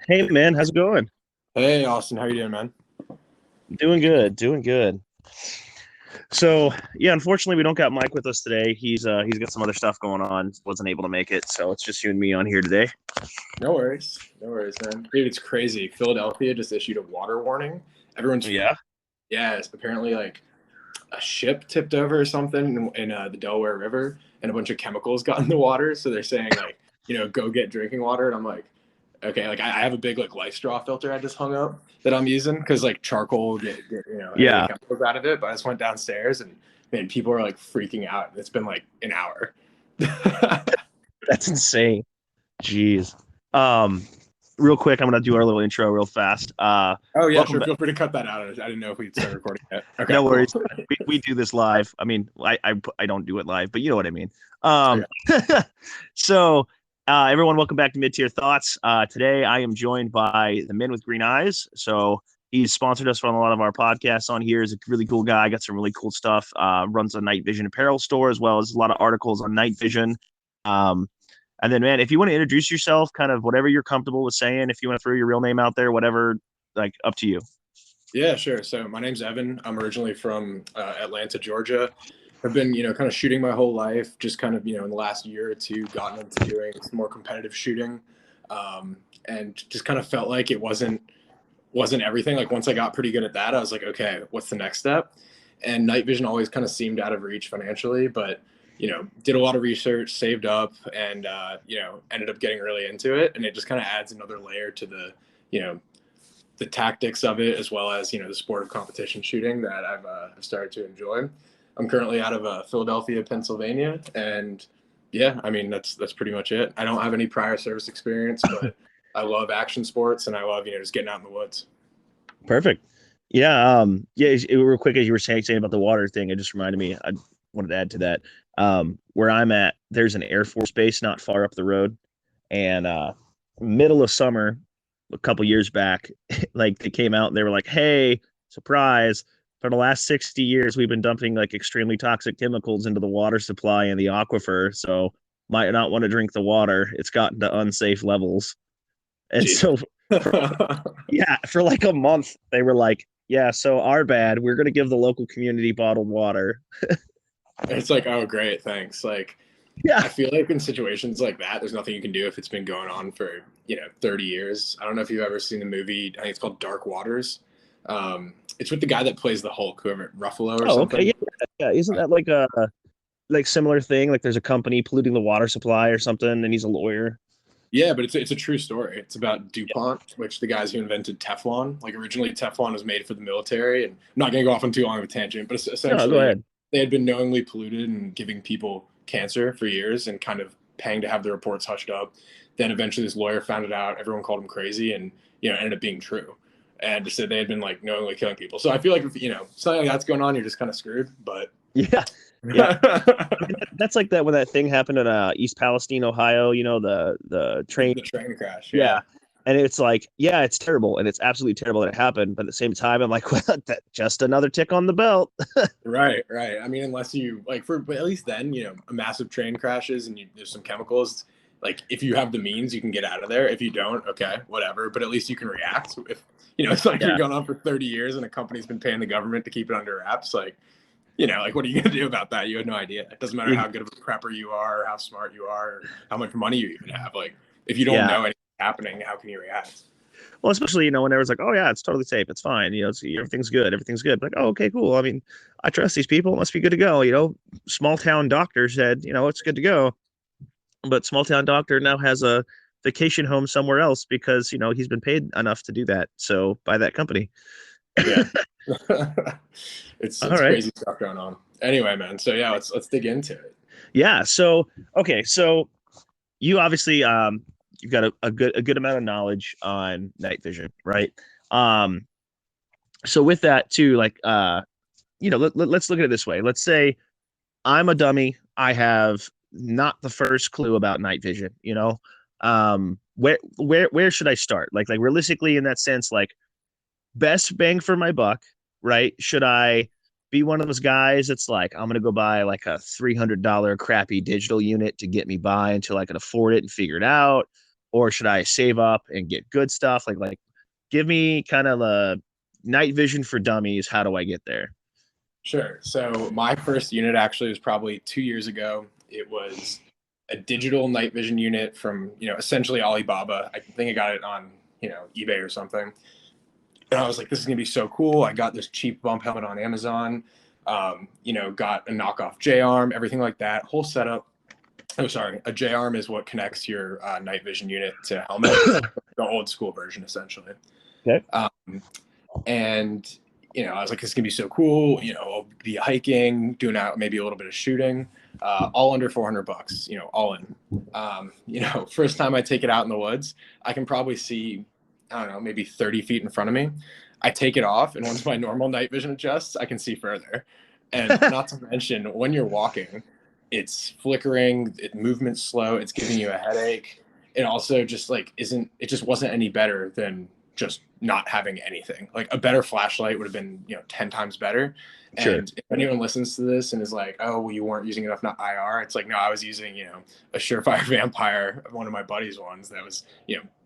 Hey man, how's it going? Hey Austin, how you doing, man? Doing good, doing good. So yeah, unfortunately we don't got Mike with us today. He's got some other stuff going on. Wasn't able to make it, so it's just you and me on here today. No worries, man. Dude, it's crazy. Philadelphia just issued a water warning. Everyone's Yeah. yeah, it's apparently like a ship tipped over or something in the Delaware River, and a bunch of chemicals got in the water. So they're saying like, go get drinking water. And I'm like, okay, like I have a big like life straw filter I just hung up that I'm using because like charcoal get any of the Yeah, chemicals out of it. But I just went downstairs and man, people are like freaking out. It's been like an hour. that's insane. Jeez. Um, Real quick, I'm gonna do our little intro real fast. Oh yeah, Welcome sure. back. Feel free to cut that out. I didn't know if we'd start recording yet. Okay, No cool. worries. We do this live. I mean, I don't do it live, but you know what I mean. Okay. Um, so everyone, welcome back to Mid Tier Thoughts. Today I am joined by the Men with Green Eyes. So he's sponsored us from a lot of our podcasts on here. He's a really cool guy. Got some really cool stuff. Runs a Night Vision apparel store as well as a lot of articles on Night Vision. Um, and then, man, if you want to introduce yourself, kind of whatever you're comfortable with saying, if you want to throw your real name out there, whatever, like up to you. Yeah, sure. So my name's Evan. I'm originally from Atlanta, Georgia. I've been, kind of shooting my whole life. Just kind of, in the last year or two, gotten into doing some more competitive shooting, and just kind of felt like it wasn't everything. Like once I got pretty good at that, I was like, okay, what's the next step? And night vision always kind of seemed out of reach financially, but did a lot of research, saved up, and ended up getting really into it. And it just kind of adds another layer to you know, the tactics of it, as well as the sport of competition shooting that I've started to enjoy. I'm currently out of Philadelphia, Pennsylvania, and yeah, I mean that's pretty much it. I don't have any prior service experience, but I love action sports and I love just getting out in the woods. Perfect. Yeah. Yeah. Real quick, as you were saying about the water thing, it just reminded me. I wanted to add to that. Where I'm at, there's an Air Force base not far up the road, and middle of summer, a couple years back, like they came out and they were like, "Hey, surprise! For the last 60 years, we've been dumping like extremely toxic chemicals into the water supply and the aquifer. So might not want to drink the water. It's gotten to unsafe levels." And Jesus. so yeah, for like a month, they were like, yeah, so our bad. We're going to give the local community bottled water. It's like, oh, great, thanks. Like, Yeah. I feel like in situations like that, there's nothing you can do if it's been going on for 30 years. I don't know if you've ever seen the movie. I think it's called Dark Waters. It's with the guy that plays the Hulk, whoever Ruffalo or Oh, okay. something. Yeah. Yeah. Isn't that like a like similar thing? Like there's a company polluting the water supply or something, and he's a lawyer. Yeah, but it's a true story. It's about DuPont, which the guys who invented Teflon. Like originally, Teflon was made for the military, and I'm not going to go off on too long of a tangent, but No, go essentially, ahead. they had been knowingly polluted and giving people cancer for years, and kind of paying to have the reports hushed up. Then eventually, this lawyer found it out. Everyone called him crazy, and ended up being true. And just said they had been like knowingly killing people. So I feel like if something like that's going on, you're just kind of screwed. But Yeah. Yeah. I mean, that's like that when that thing happened in East Palestine, Ohio, the train. the train crash, Yeah. yeah. And it's like, yeah, it's terrible and it's absolutely terrible that it happened. But at the same time, I'm like, well, that just another tick on the belt. Right, right. I mean, unless you like but at least then, a massive train crashes and there's some chemicals. Like if you have the means, you can get out of there. If you don't, okay, whatever. But at least you can react. If it's like been Yeah. going on for 30 years and a company's been paying the government to keep it under wraps, like like what are you gonna do about that? You had no idea. It doesn't matter how good of a prepper you are, or how smart you are, or how much money you even have. Like if you don't Yeah. know anything happening, how can you react? Well, especially, when everyone's like, oh, yeah, it's totally safe. It's fine. Everything's good. Everything's good. Like, oh, okay, cool. I mean, I trust these people. It must be good to go. Small town doctor said, it's good to go. But small town doctor now has a vacation home somewhere else because, he's been paid enough to do that. So by that company. Yeah. All It's right. crazy stuff going on. Anyway, man. So yeah, let's dig into it. Yeah. So, okay. So you obviously, you've got a good amount of knowledge on night vision, right? Um, so with that too, like, let's look at it this way. Let's say I'm a dummy. I have not the first clue about night vision, where should I start? Like realistically in that sense, like best bang for my buck, right? Should I be one of those guys that's like, I'm gonna go buy like a $300 crappy digital unit to get me by until I can afford it and figure it out? or should I save up and get good stuff? Like give me kind of a night vision for dummies. How do I get there? Sure. So my first unit actually was probably 2 years ago. It was a digital night vision unit from, essentially Alibaba. I think I got it on, eBay or something. And I was like, this is gonna be so cool. I got this cheap bump helmet on Amazon. Got a knockoff J arm, everything like that, whole setup. Oh, sorry, a J arm is what connects your night vision unit to helmet, the old school version, essentially. Okay. Um, and I was like, this is gonna be so cool. I'll be hiking, doing out maybe a little bit of shooting, all under $400. All in. First time I take it out in the woods, I can probably see, I don't know, maybe 30 feet in front of me. I take it off, and once my normal night vision adjusts, I can see further. And not to mention, when you're walking, it's flickering, movement's slow, it's giving you a headache. It also just it just wasn't any better than just not having anything. Like a better flashlight would have been, 10 times better. Sure. And if anyone listens to this and is like, oh, well, you weren't using enough, not IR. It's like, no, I was using, a Surefire Vampire, one of my buddy's ones that was,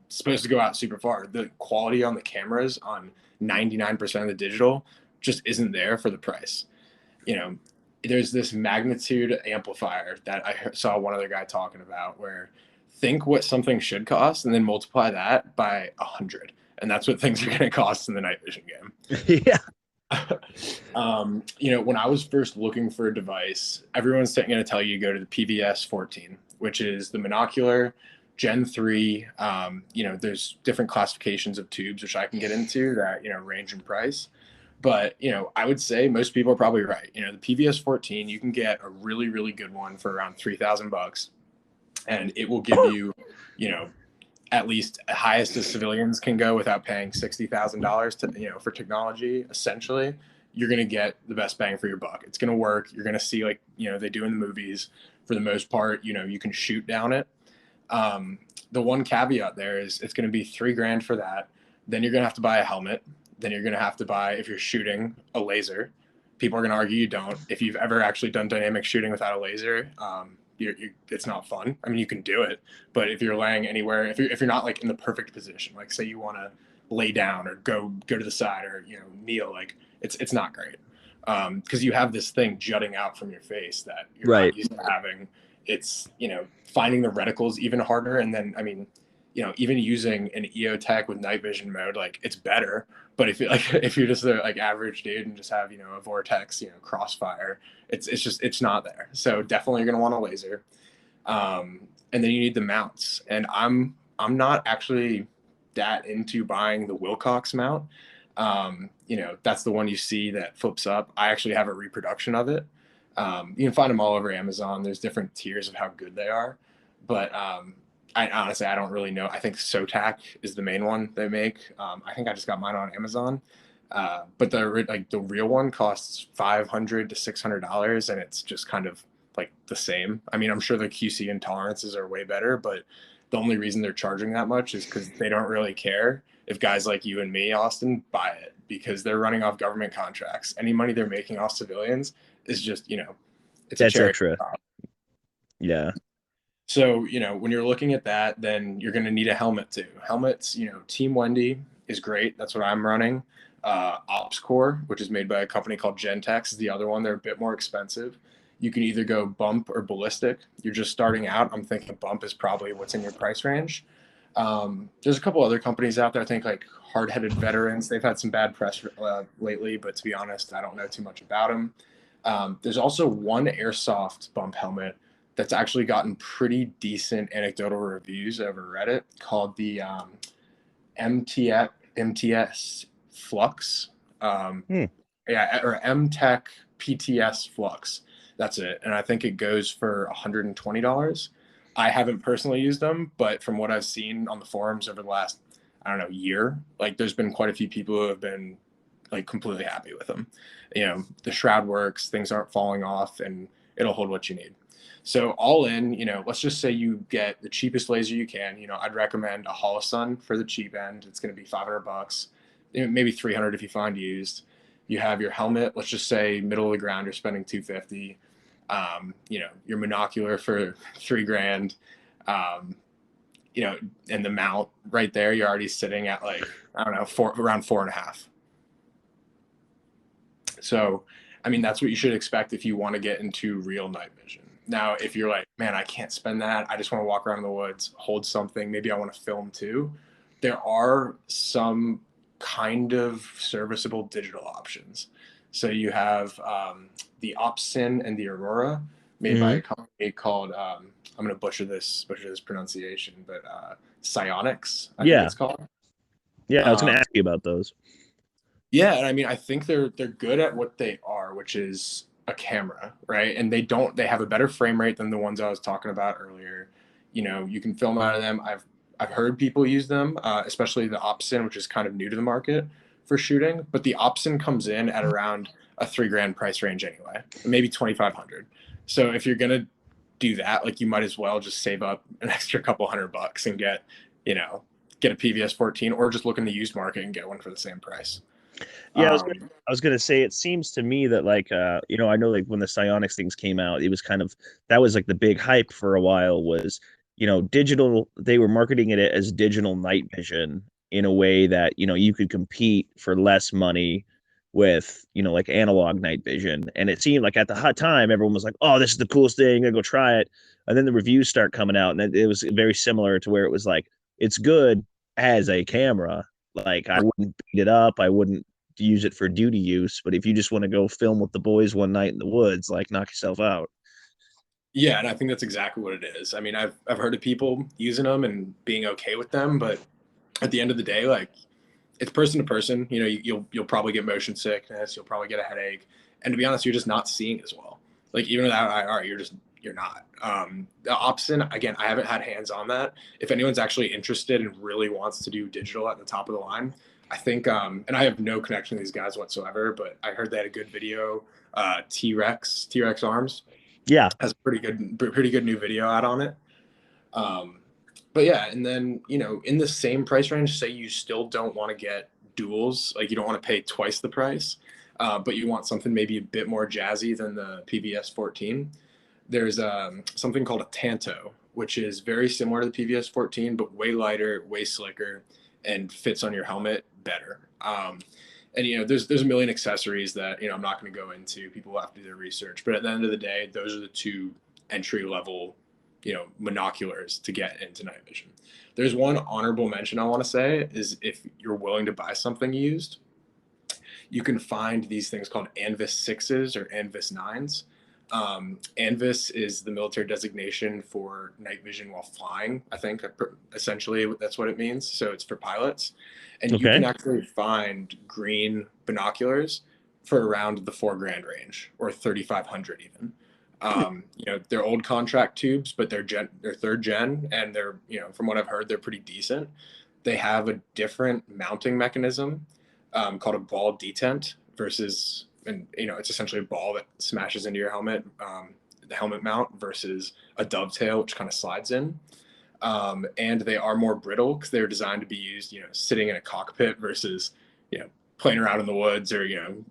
supposed to go out super far. The quality on the cameras on 99% of the digital just isn't there for the price. There's this magnitude amplifier that I saw one other guy talking about, where think what something should cost and then multiply that by 100. And that's what things are going to cost in the night vision game. Yeah. When I was first looking for a device, everyone's going to tell you go to the PVS 14, which is the monocular Gen 3. There's different classifications of tubes, which I can get into that, range in price. But, I would say most people are probably right. The PVS 14, you can get a really, really good one for around $3,000, and it will give you, at least highest as civilians can go without paying $60,000 to, for technology. Essentially, you're going to get the best bang for your buck. It's going to work. You're going to see, like, they do in the movies. For the most part, you can shoot down it. The one caveat there is it's going to be $3,000 for that. Then you're going to have to buy a helmet. Then you're going to have to buy, if you're shooting, a laser. People are going to argue you don't. If you've ever actually done dynamic shooting without a laser, it's not fun. I mean, you can do it, but if you're laying anywhere, if you're not like in the perfect position, like say you want to lay down or go to the side or kneel, like it's not great, because you have this thing jutting out from your face that you're Right. not used to having. It's finding the reticles even harder, and then even using an EOTech with night vision mode, like it's better. But if you're just a average dude and just have a Vortex Crossfire, it's not there. So definitely you're gonna want a laser, and then you need the mounts. And I'm not actually that into buying the Wilcox mount. That's the one you see that flips up. I actually have a reproduction of it. You can find them all over Amazon. There's different tiers of how good they are, but I honestly, I don't really know. I think Sotac is the main one they make. I think I just got mine on Amazon. But the real one costs $500 to $600, and it's just kind of like the same. I mean, I'm sure the QC and tolerances are way better, but the only reason they're charging that much is because they don't really care if guys like you and me, Austin, buy it, because they're running off government contracts. Any money they're making off civilians is just, it's That's a cherry extra. top. Yeah. So, when you're looking at that, then you're going to need a helmet too. Helmets, Team Wendy is great. That's what I'm running. OpsCore, which is made by a company called Gentex, is the other one. They're a bit more expensive. You can either go bump or ballistic. You're just starting out. I'm thinking bump is probably what's in your price range. There's a couple other companies out there. I think like Hard-Headed Veterans. They've had some bad press lately, but to be honest, I don't know too much about them. There's also one airsoft bump helmet that's actually gotten pretty decent anecdotal reviews over Reddit, called the MTS Flux. Or MTech PTS Flux. That's it. And I think it goes for $120. I haven't personally used them, but from what I've seen on the forums over the last, I don't know, year, like there's been quite a few people who have been like completely happy with them. The shroud works, things aren't falling off, and it'll hold what you need. So all in, let's just say you get the cheapest laser you can. I'd recommend a Holosun for the cheap end. It's going to be $500, maybe $300 if you find used. You have your helmet. Let's just say middle of the ground, you're spending $250. Your monocular for $3,000. you know, and the mount right there, you're already sitting at like, I don't know, around 4.5. So, I mean, that's what you should expect if you want to get into real night vision. Now, if you're like, man, I can't spend that. I just want to walk around in the woods, hold something. Maybe I want to film too. There are some kind of serviceable digital options. So you have the Opsin and the Aurora, made by Hmm. a company called I'm going to butcher this pronunciation, but Psionics, I think Yeah. it's called. Yeah. I was going Um, to ask you about those. yeah, and I mean, I think they're good at what they are, which is a camera, right? And they have a better frame rate than the ones I was talking about earlier. You know, you can film out of them. I've heard people use them, especially the Opsin, which is kind of new to the market for shooting. But the Opsin comes in at around a 3 grand price range anyway, maybe 2,500. So if you're gonna do that, like you might as well just save up an extra couple $100 and get, you know, get a PVS 14 or just look in the used market and get one for the same price. Yeah, Um, I was gonna say it seems to me that like you know, I know like when the Psionics things came out, it was kind of that was like the big hype for a while was, you know, digital they were marketing it as digital night vision in a way that, you know, you could compete for less money with, you know, like analog night vision. And it seemed like at the hot time everyone was like, "Oh, this is the coolest thing. I go try it." And then the reviews start coming out and it was very similar to where it was like it's good as a camera. Like I wouldn't beat it up. I wouldn't use it for duty use, but if you just want to go film with the boys one night in the woods, like knock yourself out. yeah, and I think that's exactly what it is. I mean, I've heard of people using them and being okay with them, but at the end of the day, like it's person to person. You know, you'll probably get motion sickness, you'll probably get a headache, and to be honest, you're just not seeing as well. Like even without IR, you're not. The Opsin, again, I haven't had hands on that. If anyone's actually interested and really wants to do digital at the top of the line, I think, and I have no connection to these guys whatsoever, but I heard they had a good video. T Rex Arms Yeah. has a pretty good new video out on it. Um, but yeah, and then you know, in the same price range, say you still don't want to get duals, like you don't want to pay twice the price, but you want something maybe a bit more jazzy than the PVS 14. There's something called a Tanto, which is very similar to the PVS 14, but way lighter, way slicker, and fits on your helmet better. And you know, there's a million accessories that you know I'm not going to go into. People will have to do their research, but at the end of the day, those are the two entry level, you know, monoculars to get into night vision. There's one honorable mention I want to say is if you're willing to buy something used, you can find these things called Anvis 6s or Anvis 9s. Anvis is the military designation for night vision while flying. I think essentially that's what it means. So it's for pilots. And you can Okay. actually find green binoculars for around the 4 grand range or 3,500 even. You know, they're old contract tubes, but they're third gen, and they're, you know, from what I've heard, they're pretty decent. They have a different mounting mechanism called a ball detent versus, and you know, it's essentially a ball that smashes into your helmet, the helmet mount versus a dovetail, which kind of slides in. And they are more brittle because they're designed to be used, you know, sitting in a cockpit versus, you know, playing around in the woods or you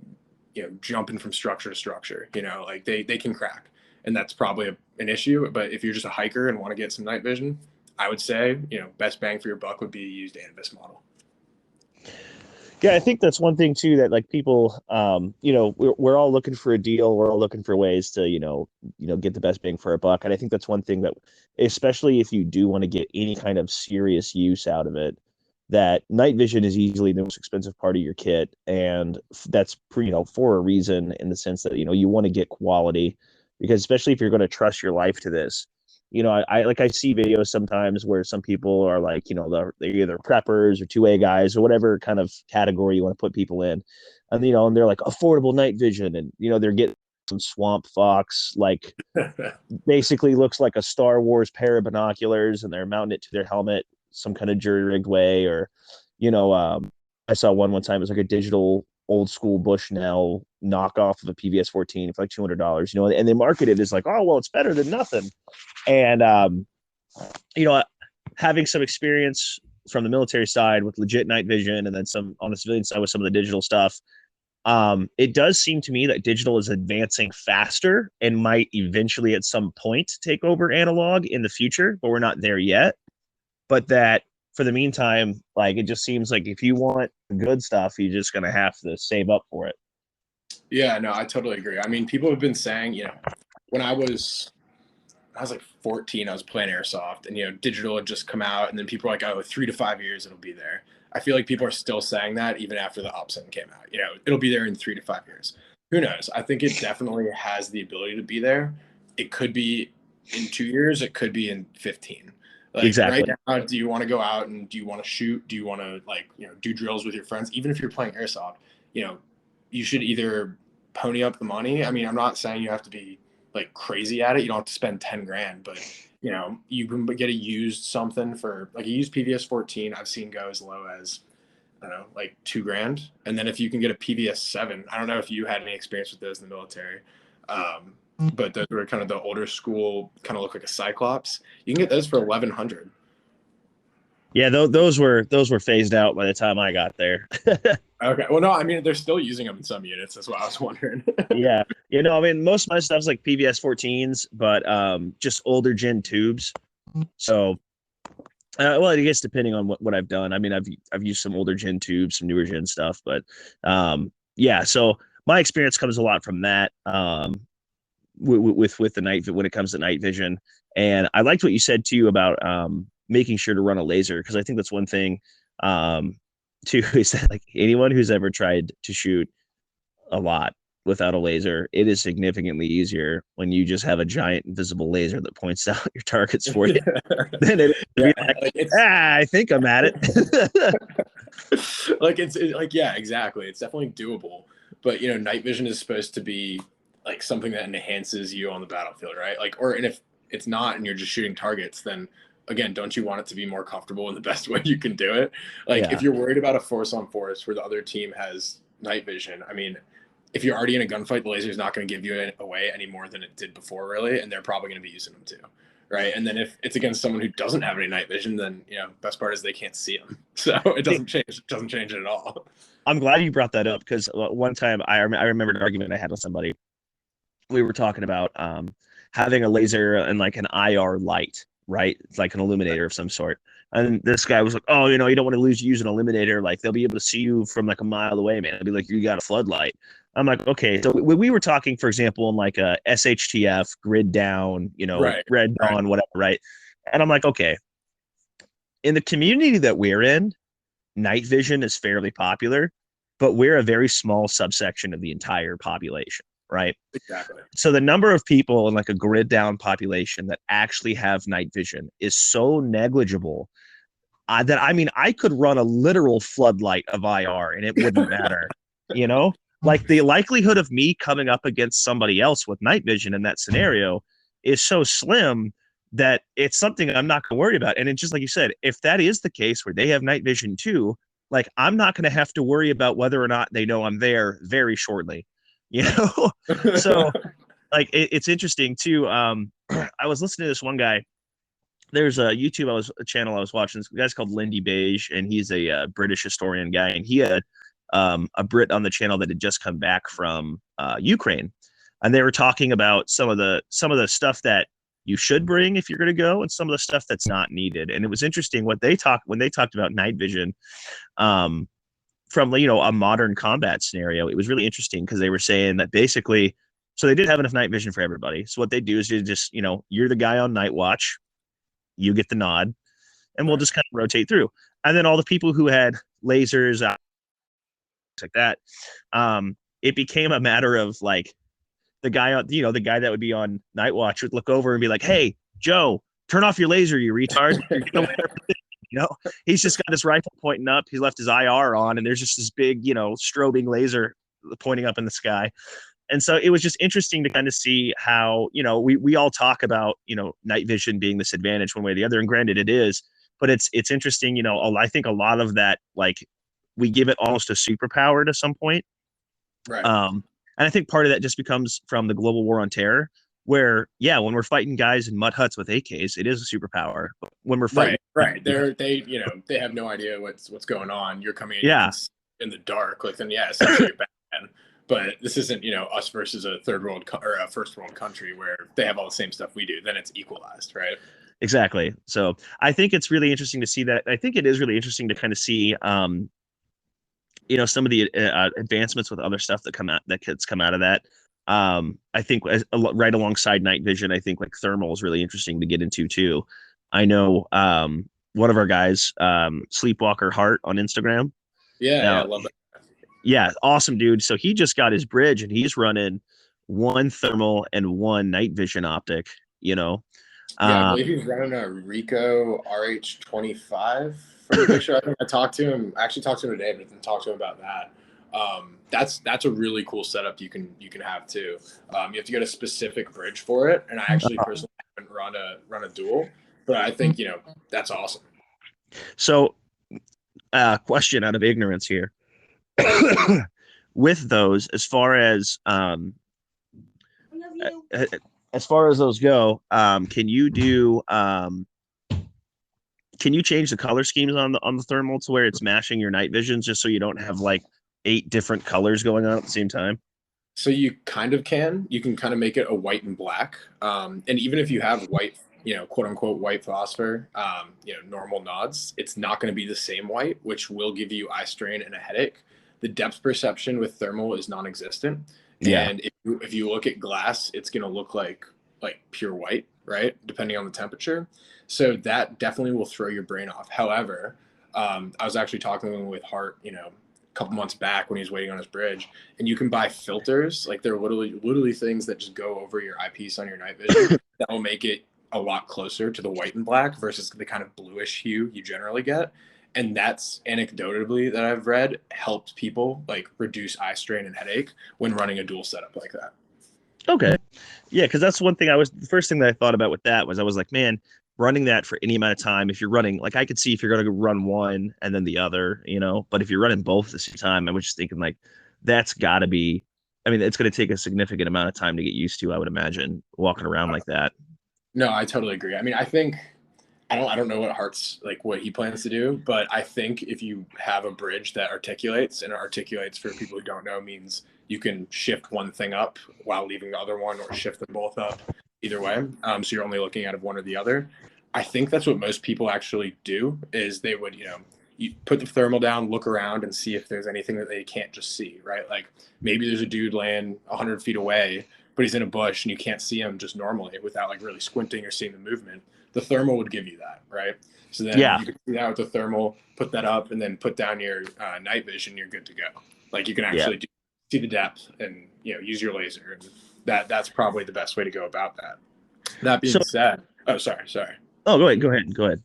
know, jumping from structure to structure. You know, like they can crack, and that's probably an issue. But if you're just a hiker and want to get some night vision, I would say, you know, best bang for your buck would be a used Anvis model. Yeah, I think that's one thing too that like people you know, we're all looking for a deal, we're all looking for ways to, you know, get the best bang for our buck. And I think that's one thing that especially if you do want to get any kind of serious use out of it, that night vision is easily the most expensive part of your kit. And that's you know, for a reason in the sense that, you know, you want to get quality because especially if you're going to trust your life to this, you know, I like I see videos sometimes where some people are like, you know, they're either preppers or 2A guys or whatever kind of category you want to put people in. And, you know, and they're like affordable night vision and, you know, they're getting some swamp fox, like basically looks like a Star Wars pair of binoculars and they're mounting it to their helmet some kind of jury rigged way. Or, you know, I saw one time, it was like a digital old school Bushnell knockoff of a PVS 14 for like $200, you know, and they market it as like, oh, well, it's better than nothing. And you know, having some experience from the military side with legit night vision, and then some on the civilian side with some of the digital stuff, it does seem to me that digital is advancing faster and might eventually at some point take over analog in the future, but we're not there yet. but that for the meantime, like it just seems like if you want good stuff, you're just gonna have to save up for it. Yeah, no, I totally agree. I mean, people have been saying, when I was like 14, I was playing airsoft, and digital had just come out, and then people were like, "Oh, 3 to 5 years, it'll be there." I feel like people are still saying that even after the Opsin came out. It'll be there in 3 to 5 years. Who knows? I think it definitely has the ability to be there. It could be in 2 years. It could be in 15. Like right Exactly. now, do you want to go out and do you want to shoot? Do you want to do drills with your friends? Even if you're playing airsoft, you know, you should either pony up the money. I mean, I'm not saying you have to be like crazy at it. You don't have to spend 10 grand, but you can get a used something for like a used PVS 14. I've seen go as low as, I don't know, like 2 grand. And then if you can get a PVS 7, I don't know if you had any experience with those in the military. But those were kind of the older school, kind of look like a Cyclops. You can get those for 1100. Yeah, those were phased out by the time I got there. Okay. Well, no, I mean, they're still using them in some units. That's what I was wondering. Yeah, I mean, most of my stuff's like PVS 14s, but just older gen tubes. So, well, I guess depending on what I've done. I mean, I've used some older gen tubes, some newer gen stuff, but yeah. So my experience comes a lot from that. With the night when it comes to night vision, and I liked what you said too about making sure to run a laser, because I think that's one thing too is that like anyone who's ever tried to shoot a lot without a laser, it is significantly easier when you just have a giant invisible laser that points out your targets for you. Then it Yeah, be like, like I think I'm at it. like like, yeah, exactly. It's definitely doable. But night vision is supposed to be like something that enhances you on the battlefield, right? Like, and if it's not and you're just shooting targets, then again, don't you want it to be more comfortable in the best way you can do it? Like if Yeah. you're worried about a force on force where the other team has night vision, I mean, if you're already in a gunfight, the laser is not going to give you away any more than it did before, really, and they're probably going to be using them too, right? And then if it's against someone who doesn't have any night vision, then best part is they can't see them, so it doesn't change. It doesn't change it at all. I'm glad you brought that up, because one time I remember an argument I had with somebody. We were talking about having a laser and like an IR light, right? It's like an illuminator of some sort. And this guy was like, "Oh, you don't want to use an illuminator. Like they'll be able to see you from like a mile away, man. It'll be like you got a floodlight." I'm like, okay. So we were talking, for example, in like a SHTF grid down, Right, red right, dawn, whatever, right? And I'm like, okay, in the community that we're in, night vision is fairly popular, but we're a very small subsection of the entire population, right? exactly. So the number of people in like a grid down population that actually have night vision is so negligible that I mean, I could run a literal floodlight of IR and it wouldn't matter, you know? Like the likelihood of me coming up against somebody else with night vision in that scenario is so slim that it's something I'm not going to worry about. And it's just like you said, if that is the case where they have night vision too, like I'm not going to have to worry about whether or not they know I'm there very shortly, you know? So like it's interesting too. I was listening to this one guy. There's a YouTube a channel I was watching. This guy's called Lindy Beige, and he's a British historian guy, and he had a Brit on the channel that had just come back from Ukraine, and they were talking about some of the stuff that you should bring if you're going to go, and some of the stuff that's not needed. And it was interesting what they talked when they talked about night vision. From a modern combat scenario, it was really interesting because they were saying that basically, so they did have enough night vision for everybody. So what they do is you just you're the guy on night watch, you get the nod, and we'll Right. just kind of rotate through. And then all the people who had lasers, like that, it became a matter of like the guy on the guy that would be on night watch would look over and be like, "Hey, Joe, turn off your laser, you retard. You're gonna win everything." He's just got his rifle pointing up. He left his IR on, and there's just this big, strobing laser pointing up in the sky. And so it was just interesting to kind of see how, we all talk about, night vision being this advantage one way or the other. And granted it is, but it's interesting, I think a lot of that, like we give it almost a superpower to some point. Right. And I think part of that just becomes from the global war on terror, where, yeah, when we're fighting guys in mud huts with AKs, it is a superpower. But when we're fighting, Right. They have no idea what's going on. You're coming in, you yeah, can see in the dark. Like then, yeah, essentially you're bad. But this isn't, us versus a third world or a first world country where they have all the same stuff we do. Then it's equalized, right? Exactly. So I think it's really interesting to see that. I think it is really interesting to kind of see, some of the advancements with other stuff that come out that kids come out of that. I think right alongside night vision, I think like thermal is really interesting to get into too. I know one of our guys, Sleepwalker Heart on Instagram. Yeah, I Now, love that. yeah, awesome dude. So he just got his bridge and he's running one thermal and one night vision optic. You know, Yeah, I um, believe he's running a Rico RH25 from the picture. I think I talked to him. I actually talked to him today, but I didn't talk to him about that. That's a really cool setup you can have too. You have to get a specific bridge for it, and I actually personally haven't run a dual, but I think that's awesome. so question out of ignorance here. With those, as far as those go, can you change the color schemes on the thermal to where it's matching your night visions, just so you don't have like 8 different colors going on at the same time? So you kind of can. You can kind of make it a white and black. And even if you have white, quote unquote white phosphor, normal nods, it's not going to be the same white, which will give you eye strain and a headache. The depth perception with thermal is non-existent. Yeah. And if you look at glass, it's going to look like pure white, right? Depending on the temperature. So that definitely will throw your brain off. However, I was actually talking with Hart, a couple months back when he was waiting on his bridge, and you can buy filters. Like they're literally things that just go over your eyepiece on your night vision that will make it a lot closer to the white and black versus the kind of bluish hue you generally get. And that's anecdotally that I've read helped people like reduce eye strain and headache when running a dual setup like that. Okay. Yeah, because that's one thing the first thing that I thought about with that was I was like, man, running that for any amount of time, if you're running, like I could see if you're going to run one and then the other, but if you're running both at the same time, I was just thinking like that's got to be, I mean, it's going to take a significant amount of time to get used to, I would imagine, walking around like that. No, I totally agree. I mean, I think I don't know what Hart's like what he plans to do, but I think if you have a bridge that articulates, and articulates for people who don't know means you can shift one thing up while leaving the other one, or shift them both up. Either way, so you're only looking at one or the other. I think that's what most people actually do. Is they would you put the thermal down, look around, and see if there's anything that they can't just see. Right, like maybe there's a dude laying 100 feet away, but he's in a bush and you can't see him just normally without like really squinting or seeing the movement. The thermal would give you that, right? So then Yeah. you can see that with the thermal, put that up, and then put down your night vision. You're good to go. Like you can Yeah. actually see the depth and use your laser, and that's probably the best way to go about that. That being So, said, oh sorry. oh, go ahead. Go ahead. Go ahead.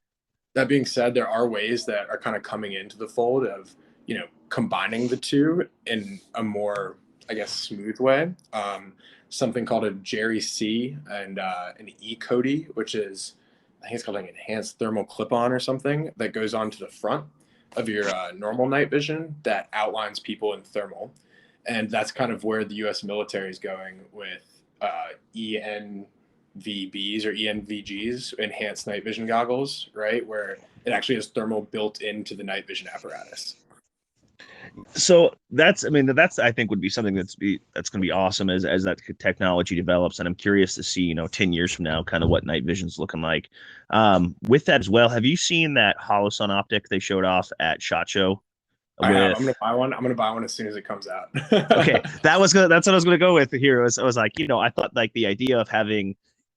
That being said, there are ways that are kind of coming into the fold of combining the two in a more, I guess, smooth way. Something called a Jerry C and an E Cody, which is I think it's called like enhanced thermal clip-on or something that goes onto the front of your normal night vision that outlines people in thermal, and that's kind of where the U.S. military is going with ENVBs or ENVGs, enhanced night vision goggles, right? Where it actually has thermal built into the night vision apparatus. So that's I think would be something that's going to be awesome as that technology develops, and I'm curious to see 10 years from now kind of what night vision's looking like. With that as well, have you seen that Holosun optic they showed off at SHOT Show? I have. I'm gonna buy one. I'm gonna buy one as soon as it comes out. Okay, that's what I was gonna go with here. I was like, I thought like the idea of having,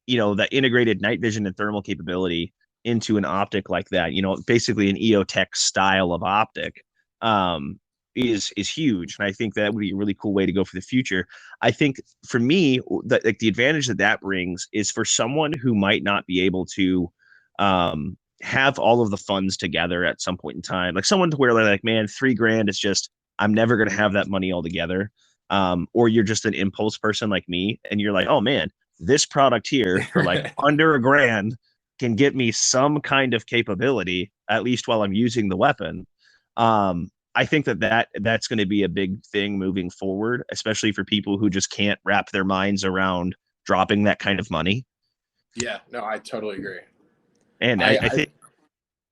that integrated night vision and thermal capability into an optic like that, basically an EOTech style of optic, is huge, and I think that would be a really cool way to go for the future. I think for me, like the advantage that brings is for someone who might not be able to, have all of the funds together at some point in time, like someone to where they're like, man, $3,000 is just I'm never going to have that money all together. Or you're just an impulse person like me, and you're like, oh man, this product here for like under $1,000 can get me some kind of capability, at least while I'm using the weapon. I think that's going to be a big thing moving forward, especially for people who just can't wrap their minds around dropping that kind of money. Yeah, no, I totally agree. And I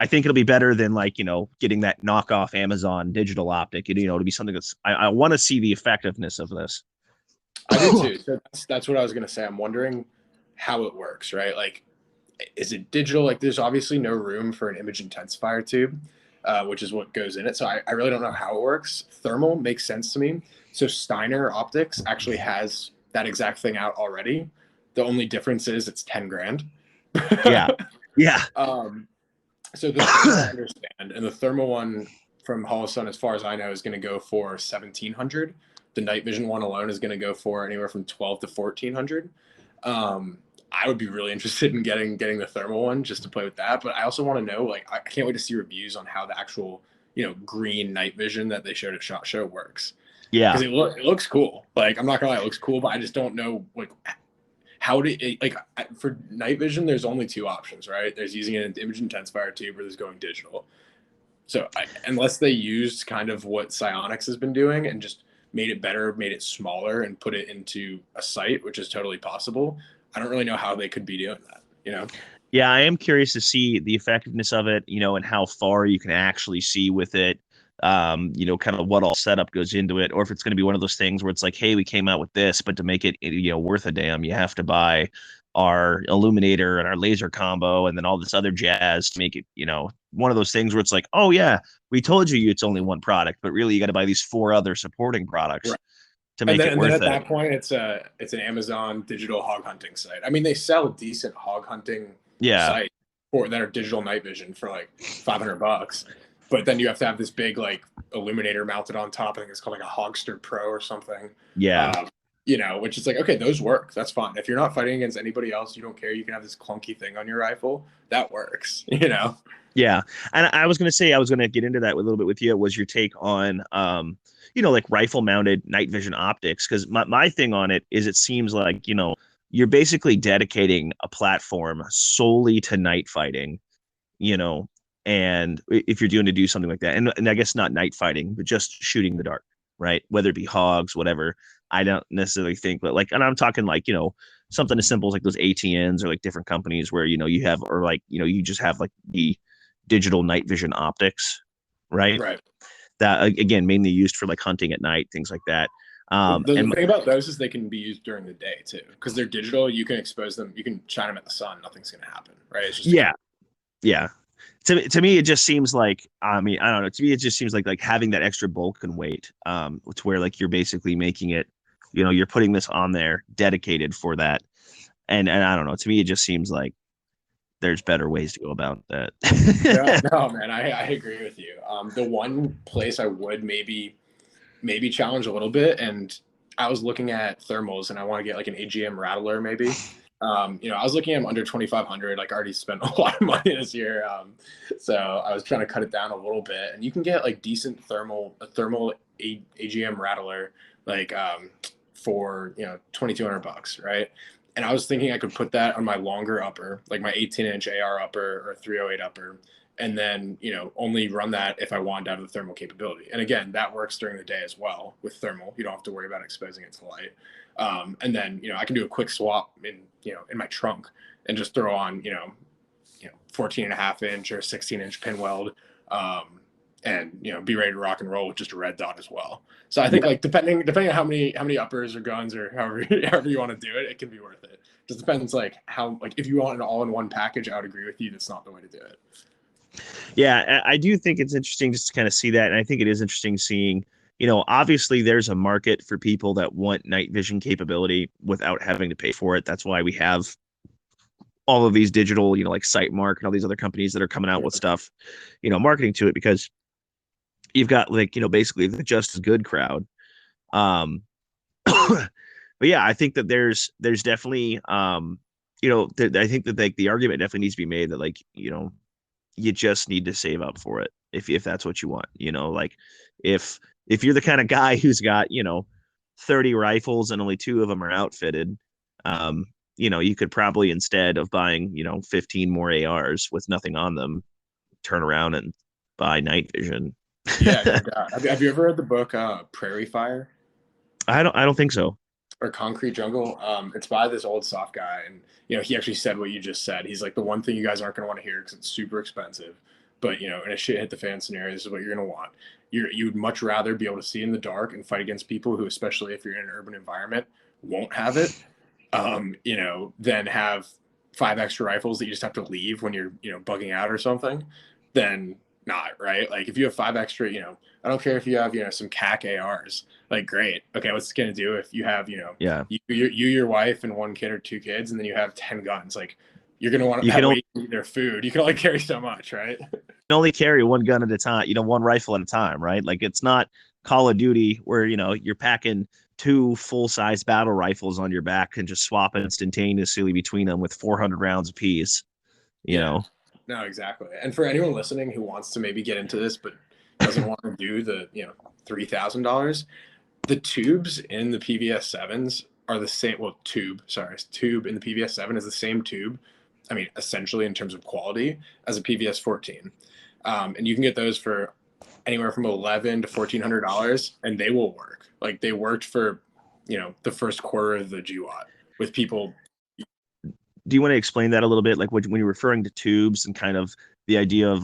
think it'll be better than like, getting that knockoff Amazon digital optic, to be something I want to see the effectiveness of this. I do too. So that's what I was going to say. I'm wondering how it works, right? Like is it digital? Like there's obviously no room for an image intensifier tube, which is what goes in it. So I really don't know how it works. Thermal makes sense to me. So Steiner Optics actually has that exact thing out already. The only difference is it's 10 grand. Yeah. Yeah. um, so the thermal I understand, and the thermal one from Holosun, as far as I know, is going to go for 1,700. The night vision one alone is going to go for anywhere from 12 to 1,400. Um, I would be really interested in getting the thermal one just to play with that. But I also want to know, like, I can't wait to see reviews on how the actual, green night vision that they showed at SHOT Show works. Yeah. Because it looks cool. Like, I'm not gonna lie, it looks cool, but I just don't know like how to like for night vision. There's only two options, right? There's using an image intensifier tube, or there's going digital. So unless they used kind of what Psyonix has been doing and just made it better, made it smaller, and put it into a sight, which is totally possible, I don't really know how they could be doing that. Yeah, I am curious to see the effectiveness of it, and how far you can actually see with it. Kind of what all setup goes into it, or if it's going to be one of those things where it's like, hey, we came out with this, but to make it, worth a damn, you have to buy our illuminator and our laser combo and then all this other jazz to make it, one of those things where it's like, oh yeah, we told you it's only one product, but really you got to buy these four other supporting products Right. to make it And then worth at it. that point, it's an Amazon digital hog hunting site. I mean, they sell decent hog hunting Yeah. sites for that are digital night vision for like $500, but then you have to have this big like illuminator mounted on top. I think it's called like a Hogster Pro or something. Yeah. Which is like, okay, those work. That's fine. If you're not fighting against anybody else, you don't care. You can have this clunky thing on your rifle. That works. Yeah. And I was going to get into that a little bit with you. Was your take on, like rifle mounted night vision optics? Because my thing on it is it seems like, you're basically dedicating a platform solely to night fighting, and if you're doing to do something like that, and I guess not night fighting, but just shooting the dark, right? Whether it be hogs, whatever. I don't necessarily think, but like, and I'm talking like, something as simple as like those ATNs or like different companies where, you have, or like, you just have like the digital night vision optics, right? Right. That again, mainly used for like hunting at night, things like that. The thing about those is they can be used during the day too, because they're digital. You can expose them. You can shine them at the sun. Nothing's going to happen, right? It's just yeah. To me, it just seems like, I mean, I don't know. To me, it just seems like having that extra bulk and weight, to where like you're basically making it, you're putting this on there dedicated for that. And I don't know. To me, it just seems like there's better ways to go about that. No, man, I agree with you. The one place I would maybe challenge a little bit, and I was looking at thermals, and I want to get like an AGM Rattler maybe. I was looking at them under 2,500. Like, I already spent a lot of money this year, so I was trying to cut it down a little bit. And you can get like decent a thermal AGM Rattler, like for $2,200, right? And I was thinking I could put that on my longer upper, like my 18-inch AR upper or 308 upper, and then only run that if I want out of the thermal capability. And again, that works during the day as well with thermal. You don't have to worry about exposing it to light. And then I can do a quick swap in my trunk and just throw on 14.5-inch or 16-inch pin weld, and be ready to rock and roll with just a red dot as well. So I think like depending on how many uppers or guns or however you want to do it, it can be worth it. Just depends like how, like, if you want an all-in-one package, I would agree with you. That's not the way to do it. Yeah, I do think it's interesting just to kind of see that. And I think it is interesting seeing, obviously there's a market for people that want night vision capability without having to pay for it. That's why we have all of these digital, like Sightmark and all these other companies that are coming out with stuff, marketing to it, because you've got like, basically the just as good crowd. But yeah, I think that there's definitely, I think that like the argument definitely needs to be made that like, you just need to save up for it if that's what you want. Like if you're the kind of guy who's got 30 rifles and only 2 of them are outfitted, you could probably, instead of buying 15 more ARs with nothing on them, turn around and buy night vision. Yeah, no doubt. Have you ever read the book Prairie Fire? I don't think so. Or Concrete Jungle? It's by this old soft guy, and he actually said what you just said. He's like, the one thing you guys aren't going to want to hear because it's super expensive, but in a shit hit the fan scenario, this is what you're going to want. You would much rather be able to see in the dark and fight against people who, especially if you're in an urban environment, won't have it, than have 5 extra rifles that you just have to leave when you're, bugging out or something, then not, right? Like if you have 5 extra, I don't care if you have, some CAC ARs, like great. Okay, what's it gonna do if you have, Yeah. your wife and 1 kid or 2 kids, and then you have 10 guns? Like you're gonna want You that can only, way to eat their food. You can only carry so much, right? carry one gun at a time, one rifle at a time, right? Like it's not Call of Duty where, you're packing two full-size battle rifles on your back and just swapping instantaneously between them with 400 rounds apiece, you Yeah. know. No, exactly. And for anyone listening who wants to maybe get into this but doesn't want to do the, $3,000, the tubes in the PVS sevens are the same. Well, tube in the PVS 7 is the same tube. I mean, essentially in terms of quality as a PVS 14, and you can get those for anywhere from $1,100 to $1,400, and they will work. Like they worked for, the first quarter of the GWAT with people. Do you want to explain that a little bit? Like when you're referring to tubes and kind of the idea of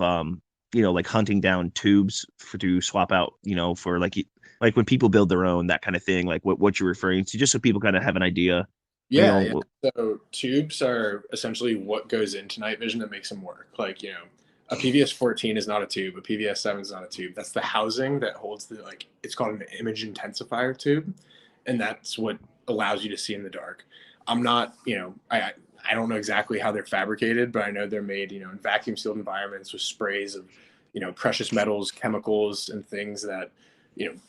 like hunting down tubes to swap out, for like when people build their own, that kind of thing, like what you're referring to, just so people kind of have an idea, Yeah, yeah. you So tubes are essentially what goes into night vision that makes them work. Like, a PVS 14 is not a tube. A PVS 7 is not a tube. That's the housing that holds it's called an image intensifier tube. And that's what allows you to see in the dark. I'm not, I don't know exactly how they're fabricated, but I know they're made, in vacuum sealed environments with sprays of, precious metals, chemicals, and things that,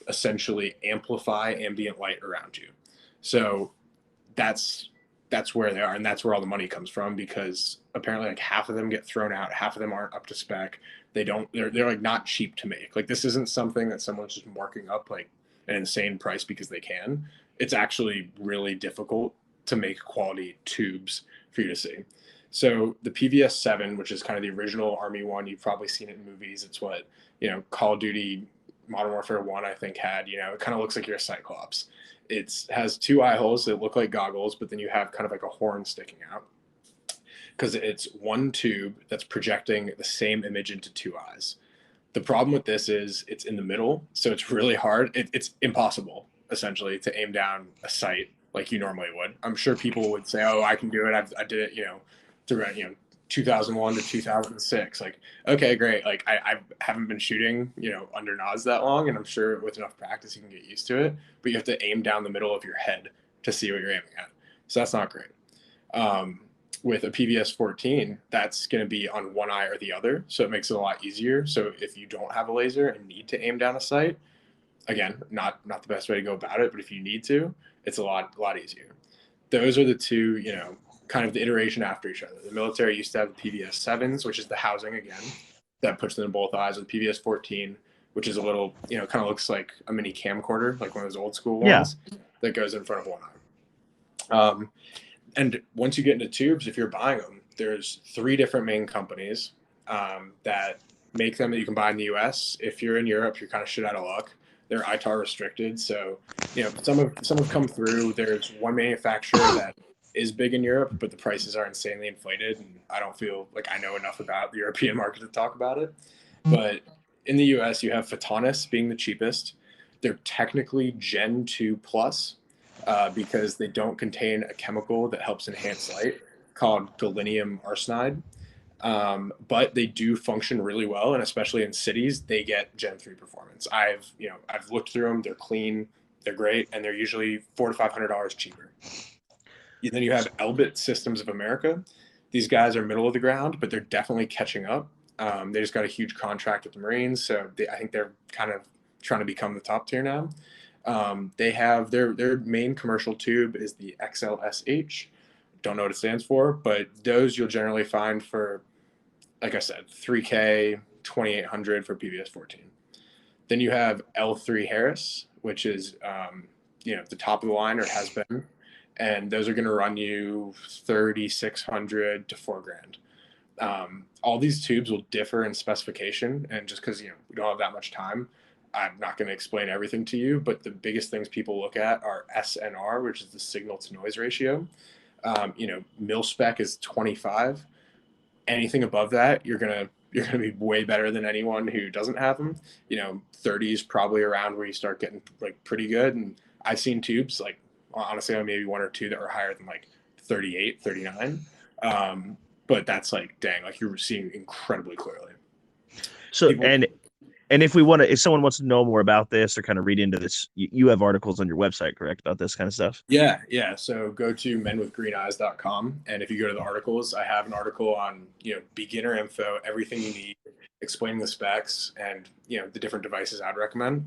essentially amplify ambient light around you. So that's where they are, and that's where all the money comes from, because apparently like half of them get thrown out, half of them aren't up to spec. They're like not cheap to make. Like this isn't something that someone's just marking up like an insane price because they can. It's actually really difficult to make quality tubes for you to see. So the PVS 7, which is kind of the original Army one, you've probably seen it in movies. It's what, Call of Duty Modern Warfare 1, I think, had. It kind of looks like you're a Cyclops. It has 2 eye holes that look like goggles, but then you have kind of like a horn sticking out, because it's one tube that's projecting the same image into 2 eyes. The problem with this is it's in the middle, so it's really hard. It's impossible, essentially, to aim down a sight like you normally would. I'm sure people would say, "Oh, I can do it. I did it," throughout 2001 to 2006. Like, okay, great. Like I haven't been shooting under NOS that long, and I'm sure with enough practice you can get used to it. But you have to aim down the middle of your head to see what you're aiming at. So that's not great. With a PVS 14, that's going to be on one eye or the other, so it makes it a lot easier. So if you don't have a laser and need to aim down a sight, again, not the best way to go about it, but if you need to, it's a lot easier. Those are the two, kind of the iteration after each other. The military used to have the PVS 7s, which is the housing again that puts them in both eyes, with PVS 14, which is a little, kind of looks like a mini camcorder, like one of those old school Yeah. ones that goes in front of one eye. And once you get into tubes, if you're buying them, there's 3 different main companies that make them that you can buy in the US. If you're in Europe, you're kind of shit out of luck. They're ITAR restricted. So, some have come through. There's one manufacturer that is big in Europe, but the prices are insanely inflated. And I don't feel like I know enough about the European market to talk about it. But in the US, you have Photonis being the cheapest. They're technically Gen 2 Plus, because they don't contain a chemical that helps enhance light called gallium arsenide. But they do function really well, and especially in cities, they get Gen 3 performance. I've looked through them; they're clean, they're great, and they're usually $400 to $500 cheaper. And then you have Elbit Systems of America. These guys are middle of the ground, but they're definitely catching up. They just got a huge contract with the Marines, so I think they're kind of trying to become the top tier now. They have their main commercial tube is the XLSH. Don't know what it stands for, but those you'll generally find for, like I said, 3K, 2,800 for PVS 14. Then you have L3 Harris, which is the top of the line, or has been, and those are going to run you 3,600 to $4,000. All these tubes will differ in specification, and just because we don't have that much time, I'm not going to explain everything to you, but the biggest things people look at are SNR, which is the signal to noise ratio. Mil spec is 25. Anything above that, you're gonna be way better than anyone who doesn't have them. 30 is probably around where you start getting like pretty good. And I've seen tubes, like honestly, maybe 1 or 2 that were higher than like 38, 39. But that's like, dang, like you're seeing incredibly clearly. So People, and if we want to, if someone wants to know more about this or kind of read into this, you have articles on your website, correct, about this kind of stuff? yeah, yeah. So go to menwithgreeneyes.com. And if you go to the articles, I have an article on, beginner info, everything you need, explaining the specs and, the different devices I'd recommend.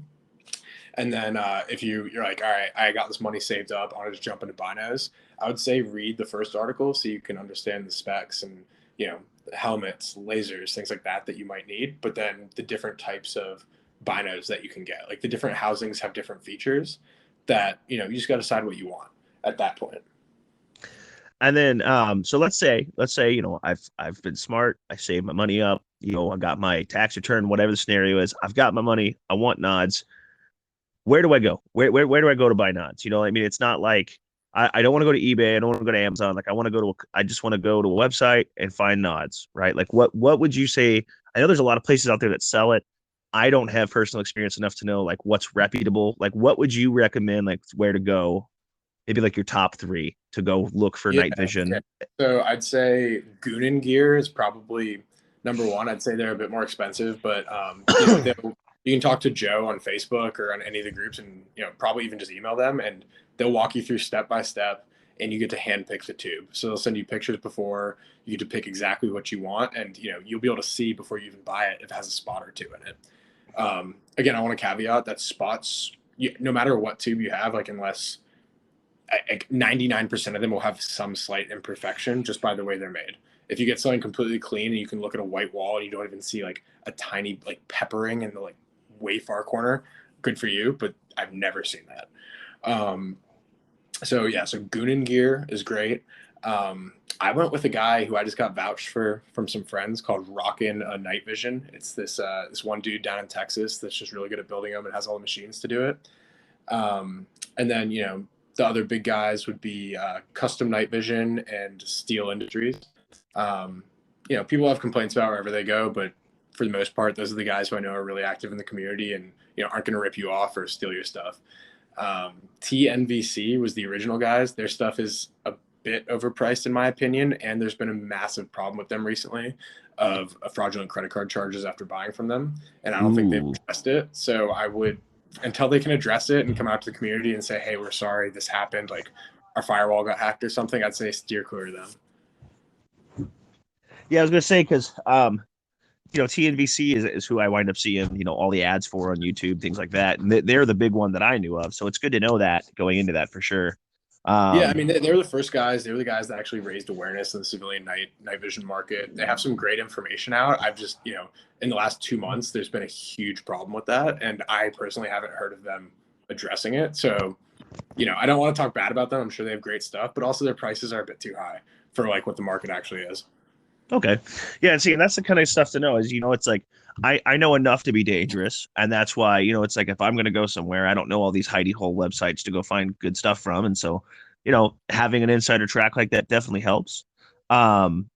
And then if you're like, all right, I got this money saved up, I want to just jump into binos. I would say read the first article so you can understand the specs and helmets, lasers, things like that you might need. But then the different types of binos that you can get, like the different housings have different features that you just got to decide what you want at that point. And then, so let's say, I've been smart. I saved my money up. I got my tax return, whatever the scenario is. I've got my money. I want nods. Where do I go? Where do I go to buy nods? I mean, it's not like I don't want to go to eBay. I don't want to go to Amazon. Like I just want to go to a website and find nods, right? Like what would you say? I know there's a lot of places out there that sell it. I don't have personal experience enough to know like what's reputable. Like what would you recommend, like where to go? Maybe like your top three to go look for Yeah. night vision. So I'd say Goonin Gear is probably number one. I'd say they're a bit more expensive, but you can talk to Joe on Facebook or on any of the groups, and probably even just email them, and they'll walk you through step by step, and you get to hand pick the tube. So they'll send you pictures before you get to pick exactly what you want, and you'll be able to see before you even buy it if it has a spot or two in it. Again, I want to caveat that spots, no matter what tube you have, like unless 99% of them will have some slight imperfection just by the way they're made. If you get something completely clean and you can look at a white wall and you don't even see like a tiny like peppering in the like way far corner, good for you. But I've never seen that. So yeah, so Goonin Gear is great. I went with a guy who I just got vouched for from some friends called Rockin' a Night Vision. It's this one dude down in Texas that's just really good at building them and has all the machines to do it. And then the other big guys would be Custom Night Vision and Steel Industries. People have complaints about wherever they go, but for the most part, those are the guys who I know are really active in the community and aren't going to rip you off or steal your stuff. TNVC was the original guys. Their stuff is a bit overpriced in my opinion, and there's been a massive problem with them recently of fraudulent credit card charges after buying from them, and I don't think they've addressed it. So I would, until they can address it and come out to the community and say, hey, we're sorry this happened, like our firewall got hacked or something, I'd say steer clear of them. Yeah, I was gonna say because TNVC is who I wind up seeing all the ads for on YouTube, things like that, and they're the big one that I knew of. So it's good to know that going into that for sure. Yeah, I mean they were the first guys. They were the guys that actually raised awareness in the civilian night vision market. They have some great information out. I've just in the last 2 months there's been a huge problem with that, and I personally haven't heard of them addressing it. So I don't want to talk bad about them. I'm sure they have great stuff, but also their prices are a bit too high for like what the market actually is. Okay. Yeah, and see, and that's the kind of stuff to know is, it's like I know enough to be dangerous. And that's why, it's like if I'm gonna go somewhere, I don't know all these hidey hole websites to go find good stuff from. And so, having an insider track like that definitely helps. Kind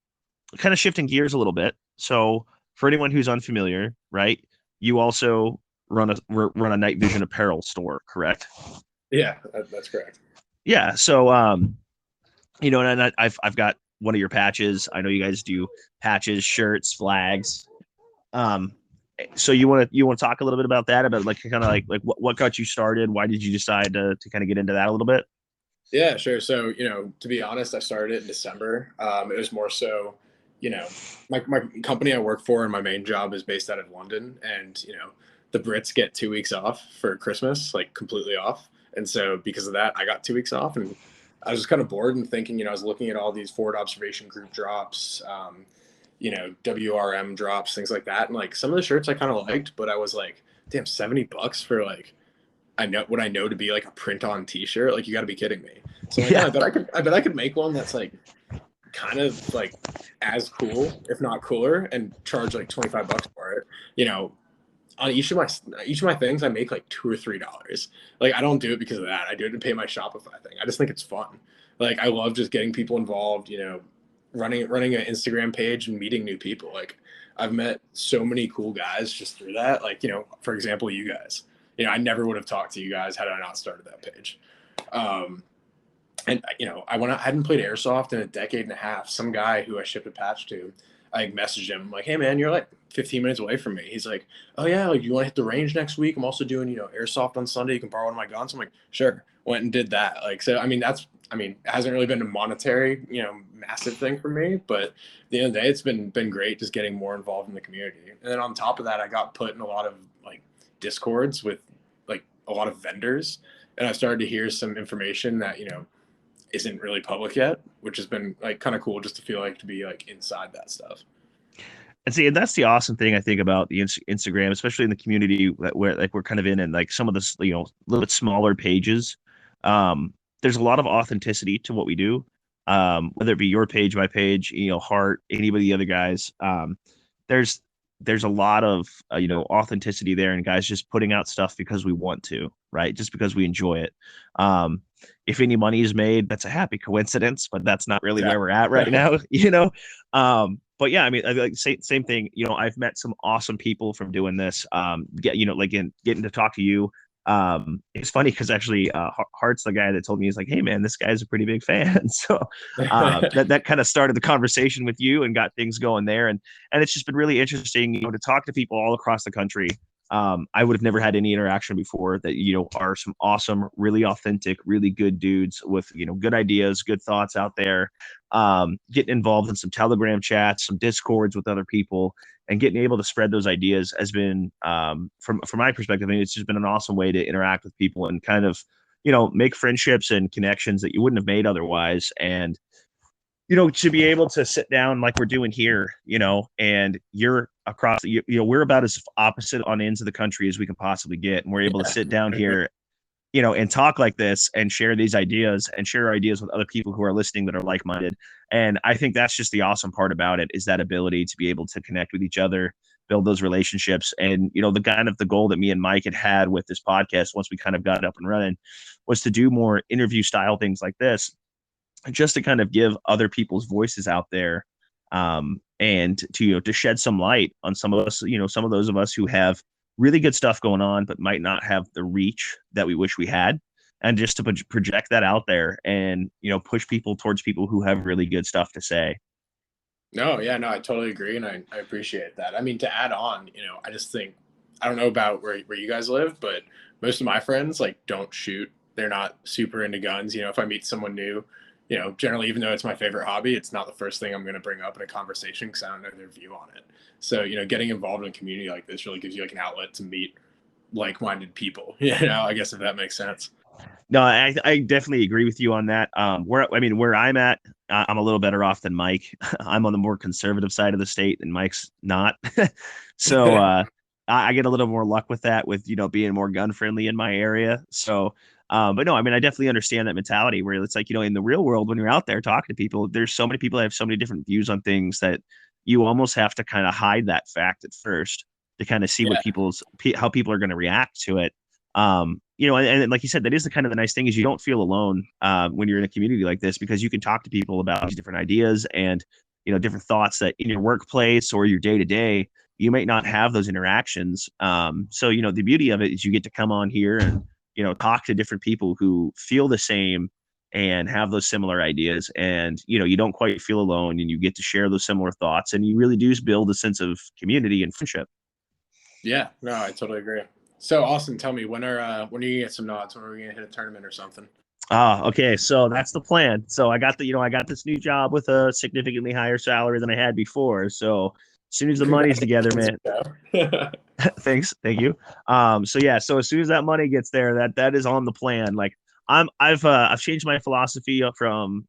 of shifting gears a little bit. So for anyone who's unfamiliar, right, you also run a night vision apparel store, correct? Yeah, that's correct. Yeah. So and I've got one of your patches. I know you guys do patches, shirts, flags. So you want to talk a little bit about that, about like kind of like what got you started? Why did you decide to kind of get into that a little bit? Yeah, sure. So, to be honest, I started it in December. It was more so, my company I work for and my main job is based out of London, and the Brits get 2 weeks off for Christmas, like completely off. And so because of that, I got 2 weeks off, and I was just kind of bored and thinking, I was looking at all these forward observation group drops, WRM drops, things like that. And like some of the shirts I kind of liked, but I was like, damn, $70 for like, I know what I know to be like a print on t-shirt. Like you got to be kidding me. So like, yeah, I bet I could make one that's like kind of like as cool, if not cooler, and charge like $25 for it. On each of my things, I make like $2 or $3. Like I don't do it because of that. I do it to pay my Shopify thing. I just think it's fun. Like I love just getting people involved. Running an Instagram page and meeting new people. Like I've met so many cool guys just through that. Like for example, you guys. I never would have talked to you guys had I not started that page. And I hadn't played airsoft in a decade and a half. Some guy who I shipped a patch to, I like, messaged him, I'm like, hey man, you're like 15 minutes away from me. He's like, oh yeah, like, you want to hit the range next week? I'm also doing airsoft on Sunday. You can borrow one of my guns. I'm like, sure. Went and did that. Like, so I mean, it hasn't really been a monetary massive thing for me, but at the end of the day, it's been great just getting more involved in the community. And then on top of that, I got put in a lot of like discords with like a lot of vendors, and I started to hear some information that isn't really public yet, which has been like kind of cool just to feel like to be like inside that stuff. And see, and that's the awesome thing I think about the Instagram, especially in the community where like we're kind of in, and like some of the little bit smaller pages. There's a lot of authenticity to what we do, whether it be your page, my page, Heart, anybody, the other guys. There's there's a lot of authenticity there, and guys just putting out stuff because we want to, right? Just because we enjoy it. If any money is made, that's a happy coincidence, but that's not really where we're at right now, but yeah, I mean, like same thing. I've met some awesome people from doing this. Getting to talk to you. It's funny because actually, Hart's the guy that told me, he's like, "Hey man, this guy's a pretty big fan." So that kind of started the conversation with you and got things going there, and it's just been really interesting, to talk to people all across the country. I would have never had any interaction before that, are some awesome, really authentic, really good dudes with, good ideas, good thoughts out there. Getting involved in some Telegram chats, some Discords with other people, and getting able to spread those ideas has been, from my perspective, I mean, it's just been an awesome way to interact with people and kind of, make friendships and connections that you wouldn't have made otherwise. And to be able to sit down like we're doing here, and you're across, we're about as opposite on ends of the country as we can possibly get. And we're able to sit down here, and talk like this and share these ideas and share ideas with other people who are listening that are like-minded. And I think that's just the awesome part about it, is that ability to be able to connect with each other, build those relationships. And, the kind of the goal that me and Mike had with this podcast, once we kind of got it up and running, was to do more interview style things like this, just to kind of give other people's voices out there, and to shed some light on some of us, some of those of us who have really good stuff going on but might not have the reach that we wish we had, and just to project that out there and push people towards people who have really good stuff to say. No, yeah, no, I totally agree, and I appreciate that. I mean, to add on, I just think, I don't know about where you guys live, but most of my friends like don't shoot. They're not super into guns. If I meet someone new, generally, even though it's my favorite hobby, it's not the first thing I'm going to bring up in a conversation because I don't know their view on it. So, getting involved in a community like this really gives you like an outlet to meet like-minded people. I guess, if that makes sense. No, I definitely agree with you on that. Where I'm at, I'm a little better off than Mike. I'm on the more conservative side of the state, and Mike's not. So I get a little more luck with that, with being more gun friendly in my area. So, but no, I mean, I definitely understand that mentality where it's like, in the real world, when you're out there talking to people, there's so many people that have so many different views on things that you almost have to kind of hide that fact at first to kind of see how people are going to react to it. And like you said, that is the kind of the nice thing, is you don't feel alone when you're in a community like this, because you can talk to people about these different ideas and, different thoughts that in your workplace or your day to day, you might not have those interactions. So, the beauty of it is you get to come on here and, talk to different people who feel the same and have those similar ideas. And, you don't quite feel alone, and you get to share those similar thoughts, and you really do build a sense of community and friendship. Yeah, no, I totally agree. So, Austin, tell me, when are you gonna get some nods? When are we gonna hit a tournament or something? Okay. So that's the plan. So I got I got this new job with a significantly higher salary than I had before. So as soon as the money's together, man. Thanks. Thank you. So yeah, so as soon as that money gets there, that is on the plan. Like I've changed my philosophy from,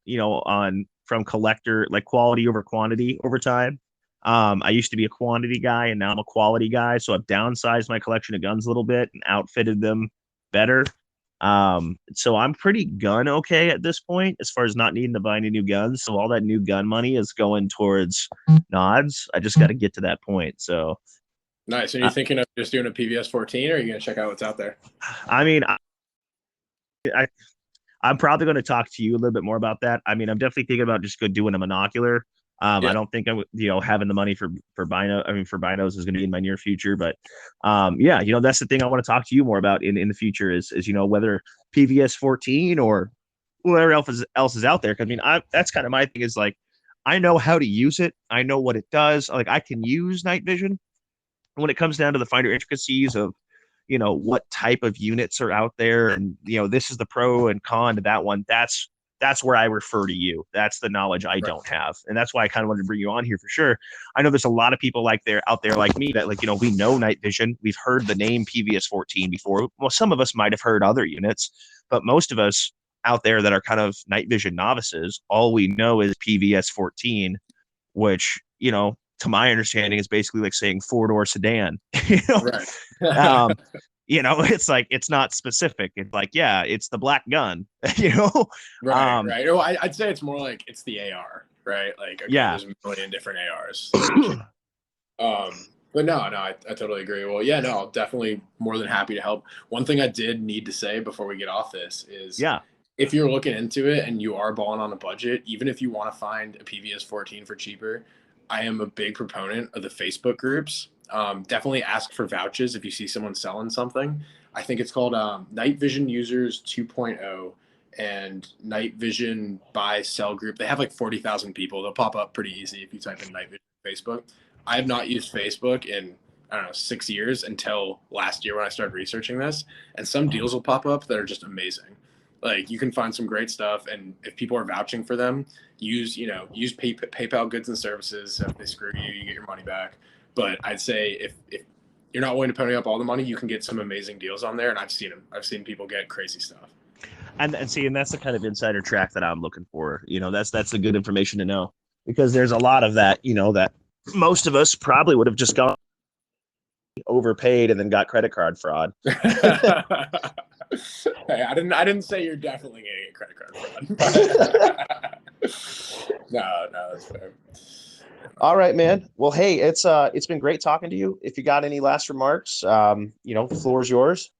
from collector, like quality over quantity over time. I used to be a quantity guy, and now I'm a quality guy. So I've downsized my collection of guns a little bit and outfitted them better. So I'm pretty gun okay at this point, as far as not needing to buy any new guns. So all that new gun money is going towards nods. I just got to get to that point. So nice. And you're thinking of just doing a PVS 14, or are you going to check out what's out there? I mean, I'm probably going to talk to you a little bit more about that. I mean, I'm definitely thinking about just doing a monocular. I don't think having the money for binos is going to be in my near future, but that's the thing I want to talk to you more about in the future is whether PVS 14 or whoever else is out there. 'Cause, I mean, that's kind of my thing is like, I know how to use it. I know what it does. Like I can use night vision when it comes down to the finer intricacies of, what type of units are out there. And, this is the pro and con to that one. That's where I refer to you. That's the knowledge I don't have. And that's why I kind of wanted to bring you on here for sure. I know there's a lot of people out there like me that we know night vision. We've heard the name PVS 14 before. Well, some of us might have heard other units, but most of us out there that are kind of night vision novices, all we know is PVS 14, which, to my understanding is basically like saying four-door sedan. Right. It's like, it's not specific. It's like, yeah, it's the black gun, Right, right. Oh, I'd say it's more like it's the AR, right? Like, okay, yeah, there's a million different ARs. But no, I totally agree. Well, yeah, no, I'm definitely more than happy to help. One thing I did need to say before we get off this is, yeah, if you're looking into it and you are balling on a budget, even if you want to find a PVS 14 for cheaper, I am a big proponent of the Facebook groups. Definitely ask for vouchers if you see someone selling something. I think it's called Night Vision Users 2.0 and Night Vision Buy Sell Group. They have like 40,000 people. They'll pop up pretty easy if you type in Night Vision Facebook. I have not used Facebook in, I don't know, 6 years until last year when I started researching this. And some deals will pop up that are just amazing. Like, you can find some great stuff, and if people are vouching for them, use PayPal goods and services. If they screw you, you get your money back. But I'd say if you're not willing to pony up all the money, you can get some amazing deals on there, and I've seen them. I've seen people get crazy stuff. and that's the kind of insider track that I'm looking for. That's the good information to know, because there's a lot of that. That most of us probably would have just gone overpaid and then got credit card fraud. Hey, I didn't say you're definitely gonna get credit card fraud. No, that's fair. All right, man. Well, hey, it's been great talking to you. If you got any last remarks, the floor is yours.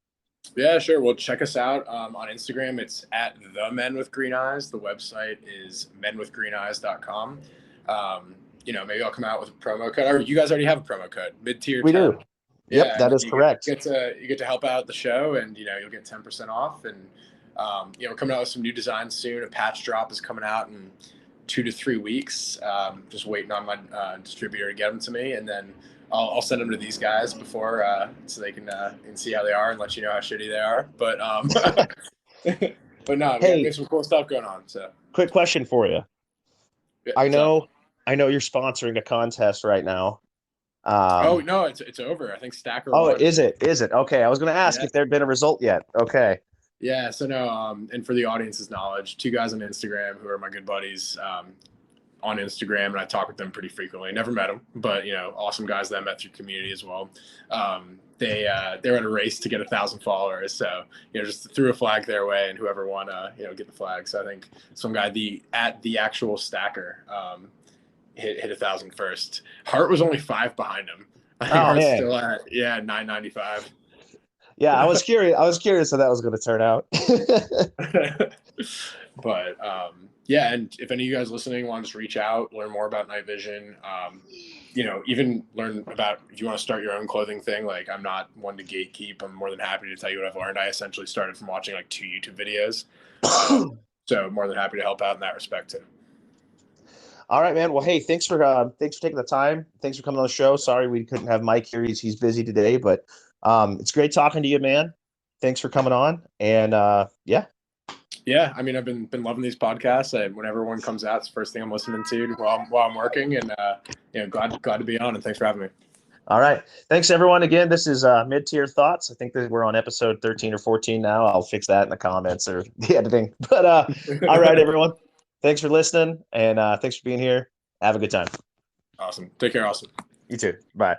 Yeah, sure. Well, check us out on Instagram. It's at The Men with Green Eyes. The website is menwithgreeneyes.com. Maybe I'll come out with a promo code. Or you guys already have a promo code, mid-tier. We do. Yep, Yeah, that is correct. You get to help out the show, and you'll get 10% off. And we're coming out with some new designs soon. A patch drop is coming out in 2 to 3 weeks. Just waiting on my distributor to get them to me, and then I'll send them to these guys before so they can see how they are and let you know how shitty they are. But but no, hey, there's some cool stuff going on. So, quick question for you. Yeah, I know you're sponsoring a contest right now. Oh no, it's over. I think Stacker. Oh, won. is it? Okay, I was going to ask if there had been a result yet. Okay. Yeah. So no. And for the audience's knowledge, 2 guys on Instagram who are my good buddies on Instagram, and I talk with them pretty frequently. Never met them, but awesome guys that I met through community as well. They're at a race to get 1,000 followers, so just threw a flag their way, and whoever won, get the flag. So I think some guy at the actual Stacker. Hit 1,000 first. Hart was only 5 behind him. I think Hart's still at 995. Yeah, I was curious how that was going to turn out. But yeah, and if any of you guys listening want to just reach out, learn more about night vision, even learn about if you want to start your own clothing thing. Like, I'm not one to gatekeep. I'm more than happy to tell you what I've learned. I essentially started from watching like 2 YouTube videos, so more than happy to help out in that respect too. All right, man. Well, hey, thanks for taking the time. Thanks for coming on the show. Sorry we couldn't have Mike here. He's busy today, but it's great talking to you, man. Thanks for coming on. And yeah. Yeah, I mean, I've been loving these podcasts. Whenever one comes out, it's the first thing I'm listening to while I'm working, and glad to be on. And thanks for having me. All right, thanks everyone. Again, this is Mid-Tier Thoughts. I think that we're on episode 13 or 14 now. I'll fix that in the comments or the editing. But all right, everyone. Thanks for listening, and thanks for being here. Have a good time. Awesome. Take care, Austin. You too. Bye.